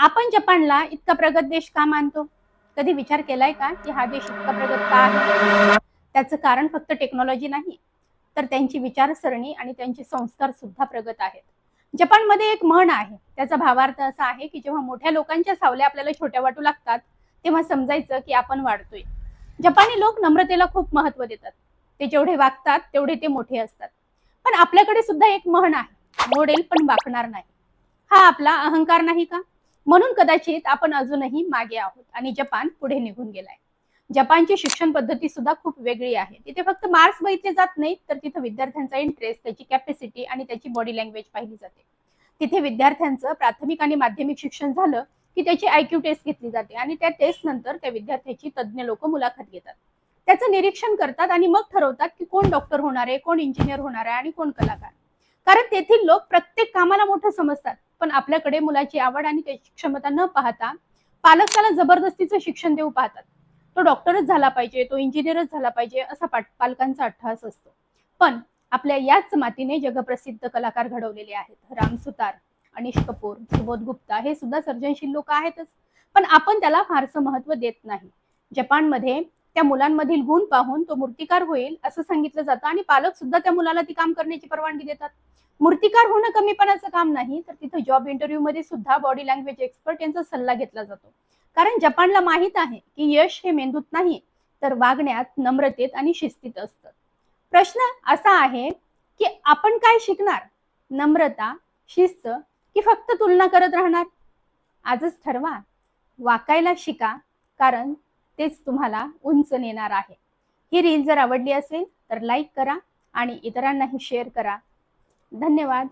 आपण जपानला इतका प्रगत देश का मानतो? कधी विचार केलाय का की हा देश इतका प्रगत का आहे? त्याचं कारण फक्त टेक्नॉलॉजी नाही, तर त्यांची विचारसरणी आणि त्यांचे संस्कार सुद्धा प्रगत आहेत. जपानमध्ये एक म्हण आहे, त्याचा भावार्थ असा आहे की जेव्हा मोठ्या लोकांच्या सावल्या आपल्याला छोट्या वाटू लागतात, तेव्हा समजायचं की आपण वाढतोय. जपानी लोक नम्रतेला खूप महत्त्व देतात. ते जेवढे वागतात तेवढे ते मोठे असतात. पण आपल्याकडे सुद्धा एक म्हण आहे, मोडेल पण वाकणार नाही. हा आपला अहंकार नाही का? म्हणून कदाचित आपण अजूनही मागे आहोत आणि जपान पुढे निघून गेलाय. जपानची शिक्षण पद्धती सुद्धा खूप वेगळी आहे. तिथे फक्त मार्क्स बघितले जात नाहीत, तर तिथे विद्यार्थ्यांचा इंटरेस्ट, त्याची कॅपॅसिटी आणि त्याची बॉडी लँग्वेज पाहिली जाते. तिथे विद्यार्थ्यांचं प्राथमिक आणि माध्यमिक शिक्षण झालं की त्याची आयक्यू टेस्ट घेतली जाते आणि त्या टेस्ट नंतर त्या विद्यार्थ्याची तज्ज्ञ लोक मुलाखत घेतात. त्याचं निरीक्षण करतात आणि मग ठरवतात की कोण डॉक्टर होणार आहे, कोण इंजिनियर होणार आहे आणि कोण कलाकार. कारण तेथील लोक प्रत्येक कामाला मोठं समजतात, पण आपल्याकडे मुलाची आवड आणि त्याची क्षमता न पाहता पालक त्याला जबरदस्तीचं शिक्षण देऊ पाहतात. तो डॉक्टरच झाला पाहिजे, तो इंजिनियरच झाला पाहिजे असा पालकांचा अट्टहास असतो. पण आपल्या याच मातीने जगप्रसिद्ध कलाकार घडवलेले आहेत. राम सुतार, अनिश कपूर, सुबोध गुप्ता हे सुद्धा सर्जनशील लोक आहेतच, पण आपण त्याला फारसं महत्त्व देत नाही. जपानमध्ये त्या मुलांमधील गुण पाहून तो मूर्तिकार होईल असं सांगितलं जातं आणि पालक सुद्धा त्या मुलाला ती काम करण्याची परवानगी देतात. मूर्तिकार होणं कमीपणाचं काम नाही, तर तिथे जॉब इंटरव्ह्यू मध्ये सुद्धा बॉडी लँग्वेज एक्सपर्ट यांचा सल्ला घेतला जातो. कारण जपानला माहित आहे की यश हे मेंदूत नाही, तर वागण्यात, नम्रतेत आणि शिस्तीत असतं. प्रश्न असा आहे की आपण काय शिकणार? नम्रता, शिस्त की फक्त तुलना करत राहणार? आजच ठरवा. वाकायला शिका, कारण तेच तुम्हाला उंच नेणार आहे. ही रील जर आवडली असेल तर लाईक करा आणि इतरांनाही शेअर करा. धन्यवाद.